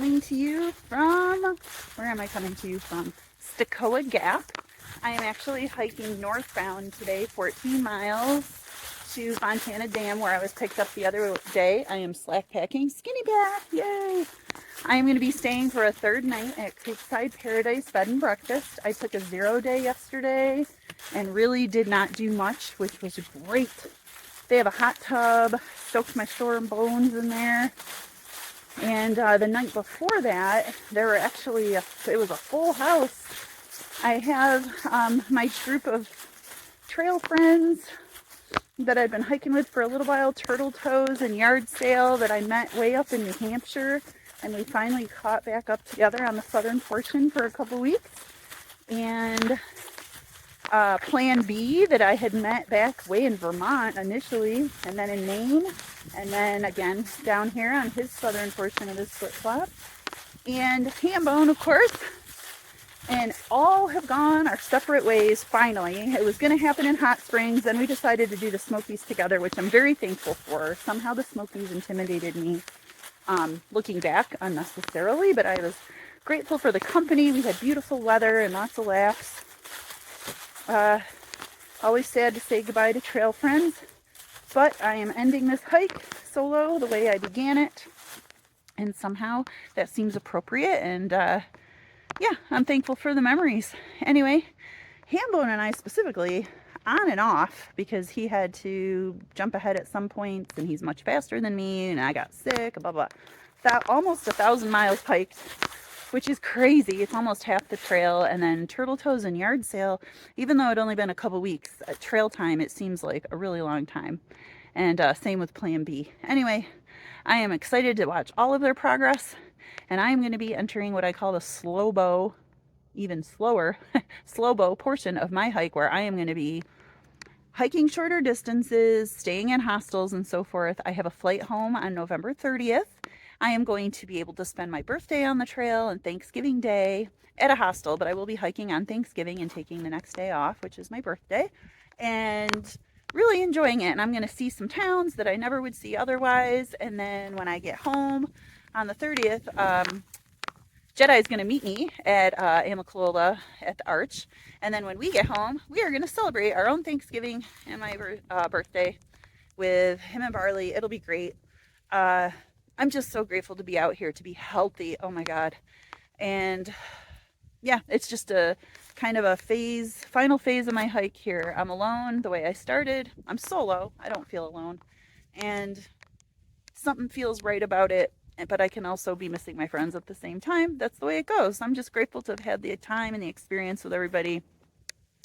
coming to you from, where am I coming to you from? Stecoah Gap. I am actually hiking northbound today, 14 miles to Fontana Dam, where I was picked up the other day. I am slack packing, skinny back, yay! I am going to be staying for a third night at Creekside Paradise Bed and Breakfast. I took a 0 day yesterday and really did not do much, which was great. They have a hot tub, soaked my sore bones in there. And the night before that, there were actually, it was a full house. I have my group of trail friends that I've been hiking with for a little while, Turtle Toes and Yard Sale, that I met way up in New Hampshire. And we finally caught back up together on the southern portion for a couple weeks. And Plan B that I had met back way in Vermont initially, and then in Maine, and then again down here on his southern portion of his flip-flop. And Hambone, of course. And all have gone our separate ways finally. It was going to happen in Hot Springs, and we decided to do the Smokies together, which I'm very thankful for. Somehow the Smokies intimidated me. Looking back unnecessarily, but I was grateful for the company. We had beautiful weather and lots of laughs. Always sad to say goodbye to trail friends, but I am ending this hike solo the way I began it, and somehow that seems appropriate, and yeah, I'm thankful for the memories. Anyway, Hambone and I specifically, on and off, because he had to jump ahead at some points and he's much faster than me and I got sick, blah blah. That almost 1,000 miles hiked, which is crazy. It's almost half the trail. And then Turtle Toes and Yard Sale, even though it only been a couple weeks at trail time, it seems like a really long time. And same with Plan B. Anyway, I am excited to watch all of their progress, and I am going to be entering what I call the slow bow, even slower, slow bow portion of my hike, where I am going to be hiking shorter distances, staying in hostels and so forth. I have a flight home on November 30th. I am going to be able to spend my birthday on the trail and Thanksgiving Day at a hostel, but I will be hiking on Thanksgiving and taking the next day off, which is my birthday, and really enjoying it. And I'm going to see some towns that I never would see otherwise. And then when I get home on the 30th, Jedi is going to meet me at Amicalola at the Arch. And then when we get home, we are going to celebrate our own Thanksgiving and my birthday with him and Barley. It'll be great. I'm just so grateful to be out here, to be healthy. Oh my God. And yeah, it's just a kind of a final phase of my hike here. I'm alone the way I started. I'm solo. I don't feel alone. And something feels right about it. But I can also be missing my friends at the same time. That's the way it goes. I'm just grateful to have had the time and the experience with everybody.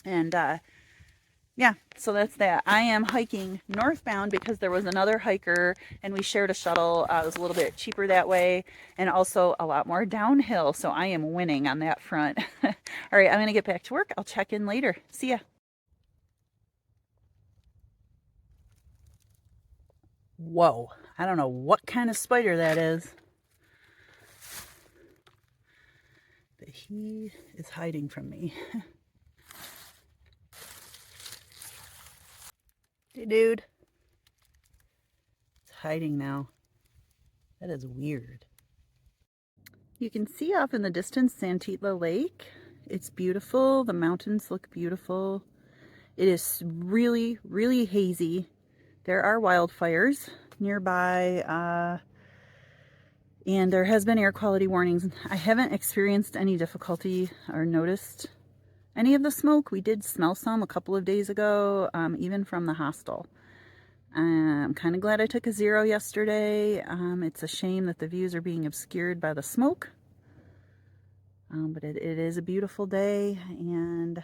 And yeah, so that's that. I am hiking northbound because there was another hiker and we shared a shuttle. It was a little bit cheaper that way, and also a lot more downhill. So I am winning on that front. All right, I'm going to get back to work. I'll check in later. See ya. Whoa, I don't know what kind of spider that is, but he is hiding from me. Hey, dude. It's hiding now. That is weird. You can see off in the distance Santitla Lake. It's beautiful. The mountains look beautiful. It is really, really hazy. There are wildfires nearby, and there has been air quality warnings. I haven't experienced any difficulty or noticed any of the smoke. We did smell some a couple of days ago, even from the hostel. I'm kind of glad I took a 0 yesterday. It's a shame that the views are being obscured by the smoke, but it is a beautiful day, and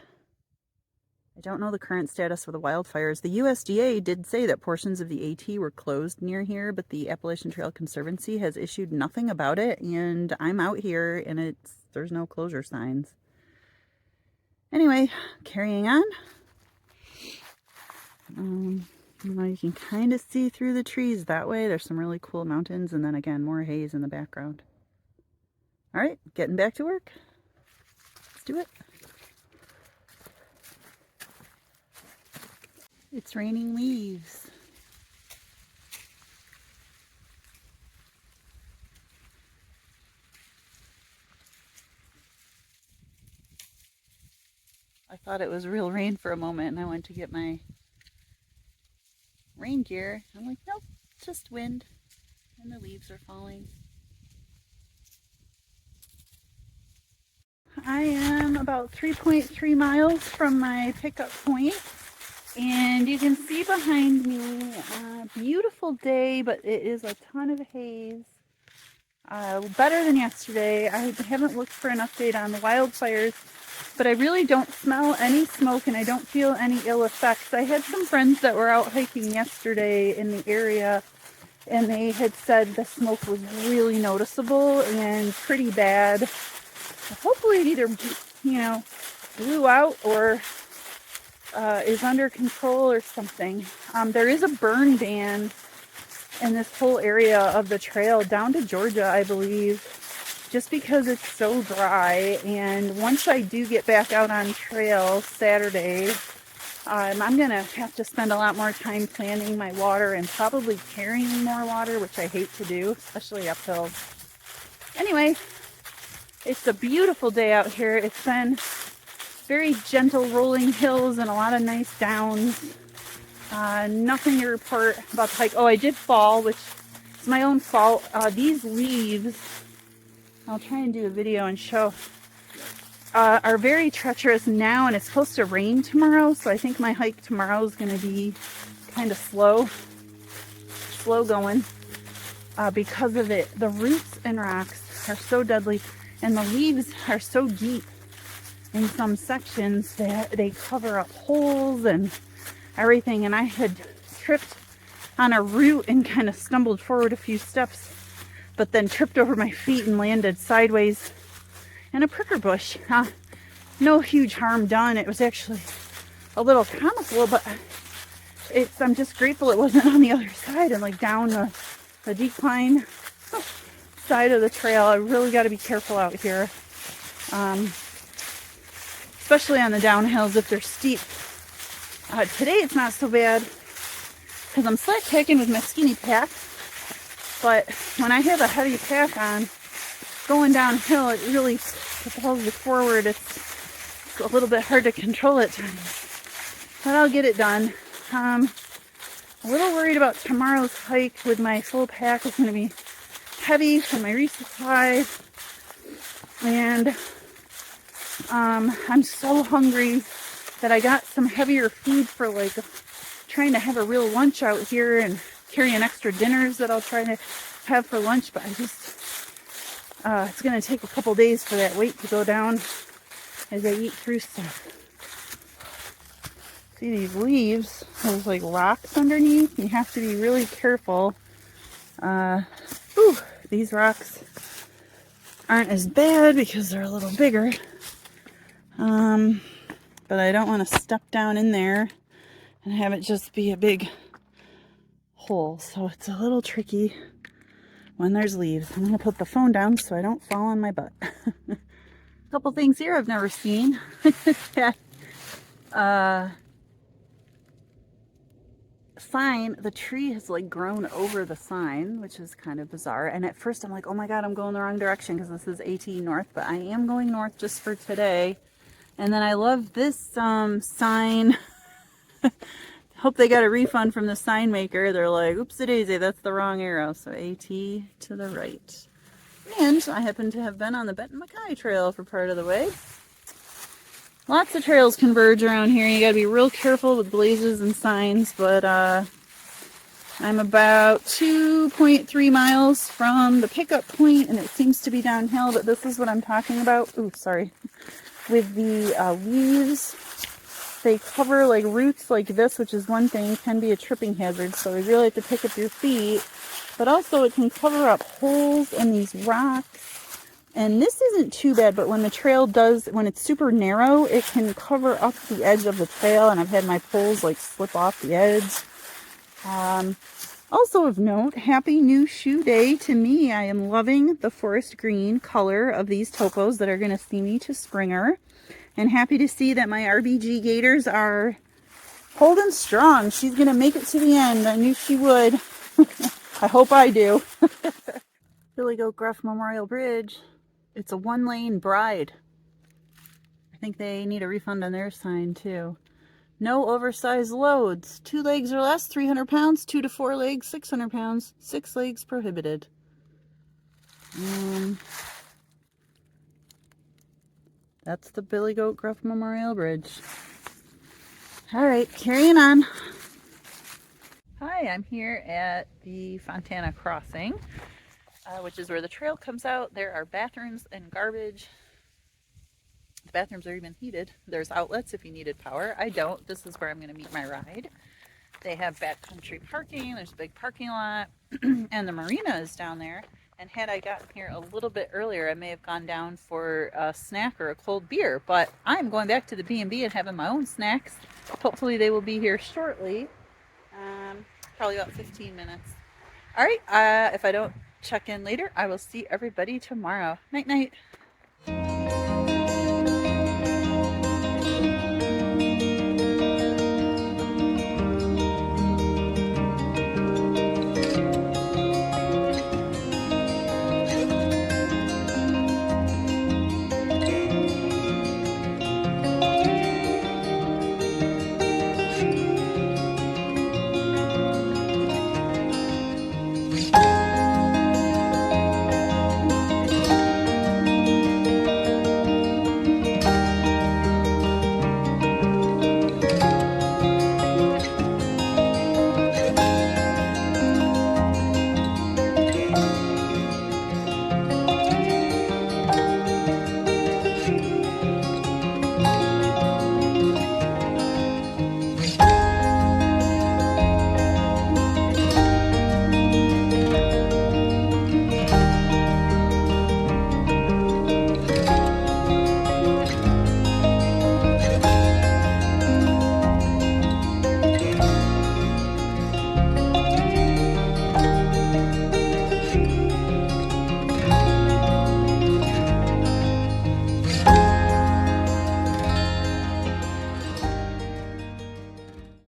I don't know the current status of the wildfires. The USDA did say that portions of the AT were closed near here, but the Appalachian Trail Conservancy has issued nothing about it, and I'm out here and there's no closure signs. Anyway, carrying on. You can kind of see through the trees that way. There's some really cool mountains, and then again, more haze in the background. All right, getting back to work. Let's do it. It's raining leaves. I thought it was real rain for a moment, and I went to get my rain gear. I'm like, nope, it's just wind, and the leaves are falling. I am about 3.3 miles from my pickup point, and you can see behind me a beautiful day, but it is a ton of haze. Better than yesterday. I haven't looked for an update on the wildfires, but I really don't smell any smoke and I don't feel any ill effects. I had some friends that were out hiking yesterday in the area, and they had said the smoke was really noticeable and pretty bad. Hopefully it either, blew out or is under control or something. There is a burn ban in this whole area of the trail down to Georgia, I believe, just because it's so dry. And once I do get back out on trail Saturday, I'm going to have to spend a lot more time planning my water and probably carrying more water, which I hate to do, especially uphill. Anyway, it's a beautiful day out here. It's been very gentle rolling hills and a lot of nice downs. Nothing to report about the hike. Oh, I did fall, which is my own fault. These leaves, I'll try and do a video and show, are very treacherous now, and it's supposed to rain tomorrow, so I think my hike tomorrow is going to be kind of slow going because of it. The roots and rocks are so deadly, and the leaves are so deep in some sections that they cover up holes and everything. And I had tripped on a root and kind of stumbled forward a few steps, but then tripped over my feet and landed sideways in a pricker bush. No huge harm done. It was actually a little comical, but I'm just grateful it wasn't on the other side and like down the decline side of the trail. I really got to be careful out here, especially on the downhills if they're steep. Today it's not so bad because I'm slack packing with my skinny pack, but when I have a heavy pack on, going downhill, it really propels you forward. It's a little bit hard to control at times, but I'll get it done. A little worried about tomorrow's hike with my full pack. It's going to be heavy for my resupply, and I'm so hungry that I got some heavier food for like trying to have a real lunch out here and carrying extra dinners that I'll try to have for lunch, but I just it's going to take a couple days for that weight to go down as I eat through stuff. See these leaves, there's like rocks underneath. You have to be really careful. These rocks aren't as bad because they're a little bigger. But I don't want to step down in there and have it just be a big hole. So it's a little tricky when there's leaves. I'm going to put the phone down so I don't fall on my butt. A couple things here I've never seen. Sign, the tree has like grown over the sign, which is kind of bizarre. And at first I'm like, oh my god, I'm going the wrong direction because this is AT north, but I am going north just for today. And then I love this sign. Hope they got a refund from the sign maker. They're like, oopsie daisy, that's the wrong arrow. So AT to the right. And I happen to have been on the Benton Mackay Trail for part of the way. Lots of trails converge around here. You gotta be real careful with blazes and signs, but I'm about 2.3 miles from the pickup point, and it seems to be downhill, but this is what I'm talking about. Ooh, sorry. With the leaves, they cover like roots like this, which is one thing, can be a tripping hazard, so you really have to pick up your feet, but also it can cover up holes in these rocks. And this isn't too bad, but when the trail does, when it's super narrow, it can cover up the edge of the trail, and I've had my poles like slip off the edge. Also of note, happy new shoe day to me. I am loving the forest green color of these topos that are going to see me to Springer. And happy to see that my RBG Gators are holding strong. She's going to make it to the end. I knew she would. I hope I do. Billy Goat Gruff Memorial Bridge. It's a one-lane bride. I think they need a refund on their sign too. No oversized loads. 2 legs or less, 300 pounds. 2 to 4 legs, 600 pounds. 6 legs prohibited. That's the Billy Goat Gruff Memorial Bridge. All right, carrying on. Hi, I'm here at the Fontana crossing, which is where the trail comes out. There are bathrooms and garbage. The bathrooms are even heated. There's outlets if you needed power. I don't. This is where I'm going to meet my ride. They have backcountry parking. There's a big parking lot. And the marina is down there. And had I gotten here a little bit earlier, I may have gone down for a snack or a cold beer. But I'm going back to the B&B and having my own snacks. Hopefully they will be here shortly. Probably about 15 minutes. All right. If I don't check in later, I will see everybody tomorrow. Night, night.